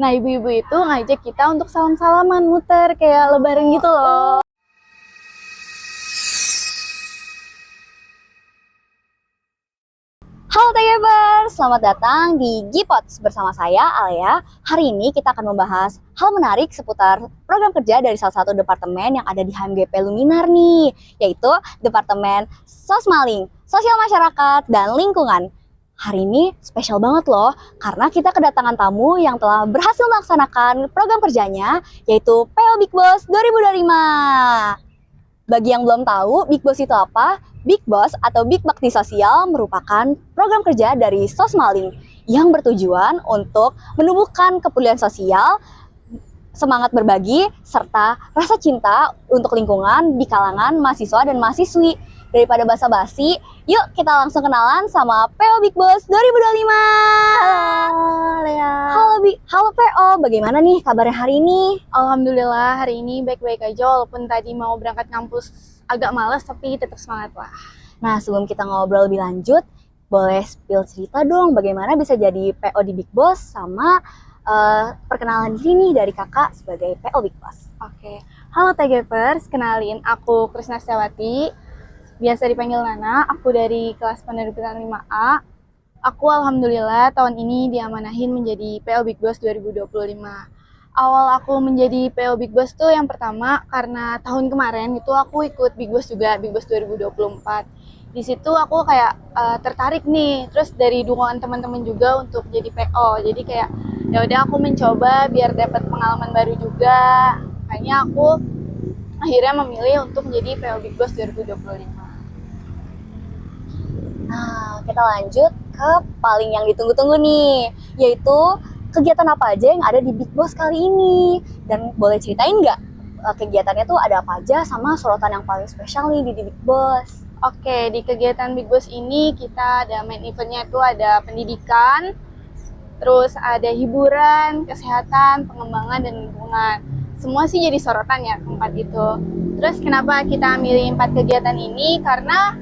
Nah, ibu-ibu itu ngajak kita untuk salam-salaman muter kayak lebaran gitu loh. Halo Tagers, selamat datang di Gipots bersama saya Alia. Hari ini kita akan membahas hal menarik seputar program kerja dari salah satu departemen yang ada di HMGP Luminar nih, yaitu Departemen Sosmaling, Sosial Masyarakat dan Lingkungan. Hari ini spesial banget loh, karena kita kedatangan tamu yang telah berhasil melaksanakan program kerjanya, yaitu PO Big Boss 2025. Bagi yang belum tahu, Big Boss itu apa? Big Boss atau Big Bakti Sosial merupakan program kerja dari Sosmaling yang bertujuan untuk menumbuhkan kepedulian sosial, semangat berbagi, serta rasa cinta untuk lingkungan di kalangan mahasiswa dan mahasiswi. Daripada basa-basi, yuk kita langsung kenalan sama PO Big Boss 2025. Halo, Lea. Halo PO, bagaimana nih kabarnya hari ini? Alhamdulillah hari ini baik-baik aja, walaupun tadi mau berangkat kampus agak males, tapi tetap semangat lah. Nah, sebelum kita ngobrol lebih lanjut, boleh spill cerita dong bagaimana bisa jadi PO di Big Boss sama perkenalan diri nih dari kakak sebagai PO Big Boss. Oke. Halo Tagepers, kenalin aku Krisna Setiawati, biasa dipanggil Nana. Aku dari kelas penerbitan 5A. Aku alhamdulillah tahun ini diamanahin menjadi PO Big Boss 2025. Awal aku menjadi PO Big Boss tuh yang pertama karena tahun kemarin itu aku ikut Big Boss juga, Big Boss 2024. Di situ aku kayak tertarik nih, terus dari dukungan teman-teman juga untuk jadi PO. Jadi kayak ya udah aku mencoba biar dapat pengalaman baru juga. Makanya aku akhirnya memilih untuk menjadi PO Big Boss 2025. Nah, kita lanjut ke paling yang ditunggu-tunggu nih, yaitu kegiatan apa aja yang ada di Big Boss kali ini. Dan boleh ceritain nggak kegiatannya tuh ada apa aja sama sorotan yang paling spesial nih di Big Boss? Oke, di kegiatan Big Boss ini kita ada main eventnya itu ada pendidikan, terus ada hiburan, kesehatan, pengembangan, dan lingkungan. Semua sih jadi sorotan ya keempat itu. Terus kenapa kita milih 4 kegiatan ini? Karena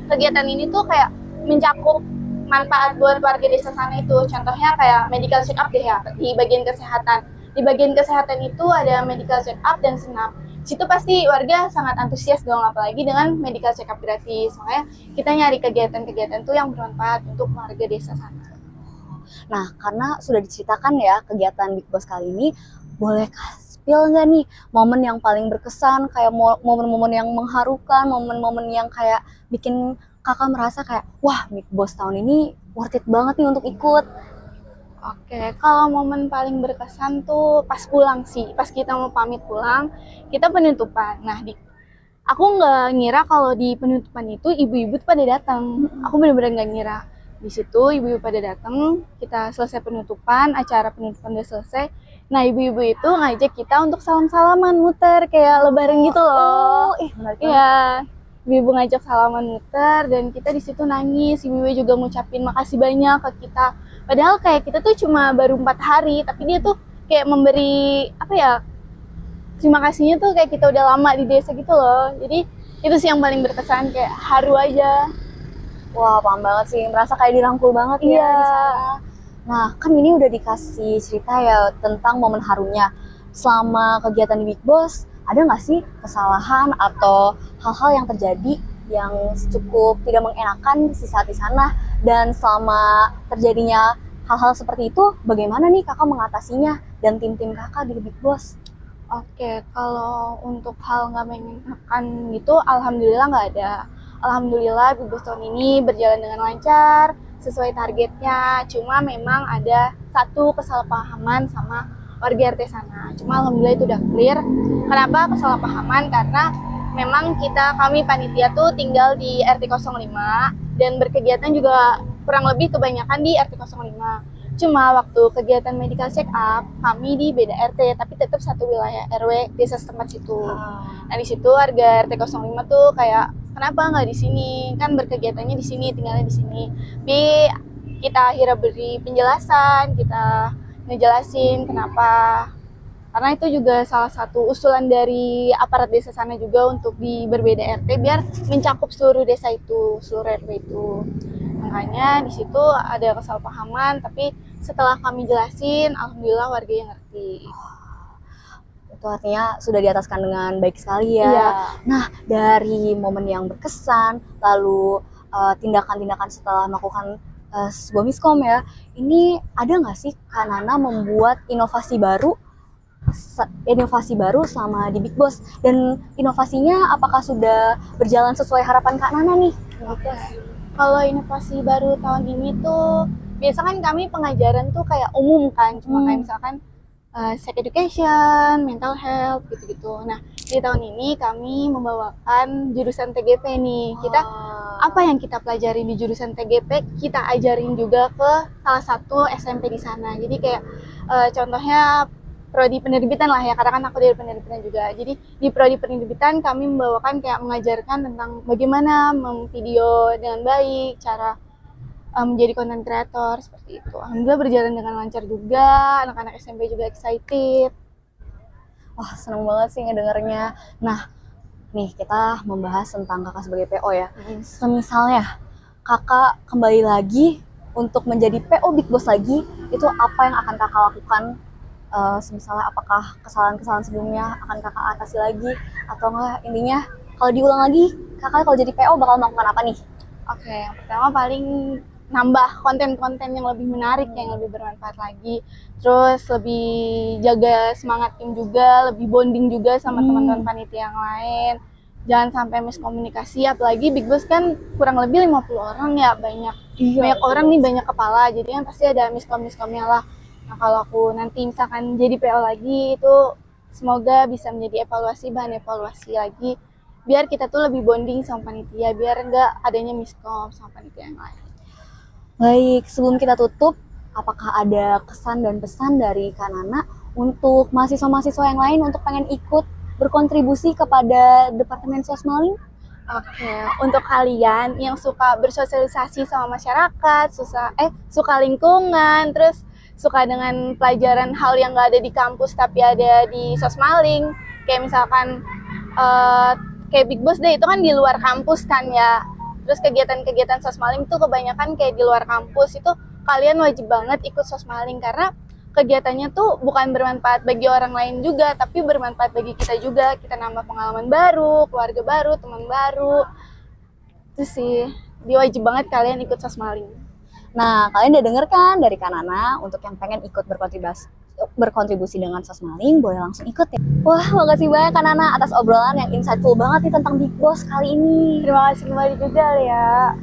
kegiatan ini tuh kayak mencakup manfaat buat warga desa sana itu. Contohnya kayak medical check up deh ya, di bagian kesehatan. Di bagian kesehatan itu ada medical check up dan senam. Situ pasti warga sangat antusias dong, apalagi dengan medical check up gratis. Makanya kita nyari kegiatan-kegiatan tuh yang bermanfaat untuk warga desa sana. Nah, karena sudah diceritakan ya kegiatan Big Boss kali ini, boleh spill nggak nih momen yang paling berkesan, kayak momen-momen yang mengharukan, momen-momen yang kayak bikin kakak merasa kayak, wah Big Boss tahun ini worth it banget nih untuk ikut. Oke, kalau momen paling berkesan tuh pas pulang sih, pas kita mau pamit pulang, kita penutupan. Nah, aku nggak ngira kalau di penutupan itu ibu-ibu tuh pada datang. Aku bener-bener nggak ngira. Di situ ibu-ibu pada datang, kita selesai penutupan, acara penutupan udah selesai. Nah, ibu-ibu itu ngajak kita untuk salam-salaman muter kayak lebaran gitu loh. Menarik banget. Iya. Ibu ngajak salaman muter dan kita di situ nangis. Ibu juga ngucapin makasih banyak ke kita. Padahal kayak kita tuh cuma baru 4 hari, tapi dia tuh kayak memberi apa ya? Terima kasihnya tuh kayak kita udah lama di desa gitu loh. Jadi itu sih yang paling berkesan, kayak haru aja. Wah, paham banget sih, merasa kayak dirangkul banget ya di sana. Nah, kan ini udah dikasih cerita ya tentang momen harunya. Selama kegiatan di Big Boss, ada nggak sih kesalahan atau hal-hal yang terjadi yang cukup tidak mengenakan di saat di sana? Dan selama terjadinya hal-hal seperti itu, bagaimana nih kakak mengatasinya dan tim-tim kakak di Big Boss? Oke, kalau untuk hal nggak mengenakan gitu, alhamdulillah nggak ada. Alhamdulillah Big Boss tahun ini berjalan dengan lancar, sesuai targetnya. Cuma memang ada satu kesalahpahaman sama warga RT sana. Cuma alhamdulillah itu udah clear. Kenapa kesalahpahaman? Karena memang kami panitia tuh tinggal di RT 05 dan berkegiatan juga kurang lebih kebanyakan di RT 05. Cuma waktu kegiatan medical check up, kami di beda RT, tapi tetap satu wilayah RW desa setempat situ. Nah di situ warga RT 05 tuh kayak, kenapa nggak di sini? Kan berkegiatannya di sini, tinggalnya di sini. Tapi kita akhirnya beri penjelasan, kita ngejelasin kenapa. Karena itu juga salah satu usulan dari aparat desa sana juga untuk di berbeda RT biar mencakup seluruh desa itu, seluruh RW itu. Makanya di situ ada kesalahpahaman, tapi setelah kami jelasin, alhamdulillah warganya ngerti. Itu artinya sudah diataskan dengan baik sekali ya. Iya. Nah, dari momen yang berkesan, lalu tindakan-tindakan setelah melakukan sebuah miskom ya, ini ada nggak sih Kak Nana membuat inovasi baru selama di Big Boss, dan inovasinya apakah sudah berjalan sesuai harapan Kak Nana nih? Oke. Kalau inovasi baru tahun ini tuh, biasa kan kami pengajaran tuh kayak umum kan, cuma kayak misalkan sex education, mental health, gitu-gitu. Nah, di tahun ini kami membawakan jurusan TGP nih. Kita apa yang kita pelajari di jurusan TGP, kita ajarin juga ke salah satu SMP di sana. Jadi kayak contohnya prodi penerbitan lah ya, karena kan aku dari penerbitan juga. Jadi di prodi penerbitan kami membawakan kayak mengajarkan tentang bagaimana memvideo dengan baik, cara menjadi content creator seperti itu. Alhamdulillah berjalan dengan lancar juga, anak-anak SMP juga excited. Wah, seneng banget sih ngedengernya. Nah, nih kita membahas tentang kakak sebagai PO ya. Semisalnya kakak kembali lagi untuk menjadi PO Big Boss lagi, itu apa yang akan kakak lakukan? Misalnya apakah kesalahan-kesalahan sebelumnya akan kakak atasi lagi, atau enggak, intinya kalau diulang lagi kakak kalau jadi PO bakal melakukan apa nih? Oke, yang pertama paling nambah konten-konten yang lebih menarik, yang lebih bermanfaat lagi. Terus lebih jaga semangat tim juga, lebih bonding juga sama teman-teman panitia yang lain. Jangan sampai miskomunikasi, apalagi Big Boss kan kurang lebih 50 orang ya, banyak orang nih, banyak kepala, jadi kan pasti ada miskom-miskomnya lah. Nah, kalau aku nanti misalkan jadi PO lagi, itu semoga bisa menjadi bahan evaluasi lagi, biar kita tuh lebih bonding sama panitia, biar nggak adanya miskom sama panitia yang lain. Baik, sebelum kita tutup, apakah ada kesan dan pesan dari Kak Nana untuk mahasiswa-mahasiswa yang lain untuk pengen ikut berkontribusi kepada Departemen Sosmaling? Oke, untuk kalian yang suka bersosialisasi sama masyarakat, suka lingkungan, terus suka dengan pelajaran hal yang nggak ada di kampus tapi ada di Sosmaling, kayak misalkan kayak Big Boss Day itu kan di luar kampus kan ya. Terus kegiatan-kegiatan Sosmaling tuh kebanyakan kayak di luar kampus, itu kalian wajib banget ikut Sosmaling karena kegiatannya tuh bukan bermanfaat bagi orang lain juga, tapi bermanfaat bagi kita juga. Kita nambah pengalaman baru, keluarga baru, teman baru. Itu sih, wajib banget kalian ikut Sosmaling. Nah, kalian udah denger kan dari Kak Nana, untuk yang pengen ikut berkontribusi dengan Sosmaling, boleh langsung ikut ya. Wah, makasih banyak Kak Nana atas obrolan yang insightful banget nih tentang Big Boss kali ini. Terima kasih kembali juga ya.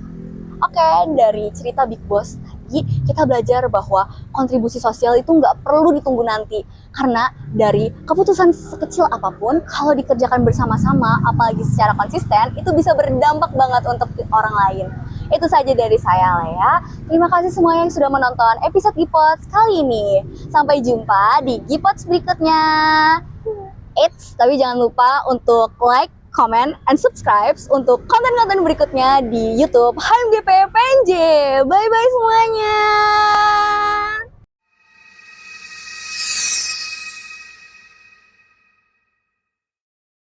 Oke, dari cerita Big Boss tadi kita belajar bahwa kontribusi sosial itu nggak perlu ditunggu nanti, karena dari keputusan sekecil apapun kalau dikerjakan bersama-sama, apalagi secara konsisten, itu bisa berdampak banget untuk orang lain. Itu saja dari saya, Lea. Terima kasih semua yang sudah menonton episode Gipots kali ini. Sampai jumpa di Gipots berikutnya. Tapi jangan lupa untuk like, comment, and subscribe untuk konten-konten berikutnya di YouTube HMGP PNJ. Bye-bye semuanya.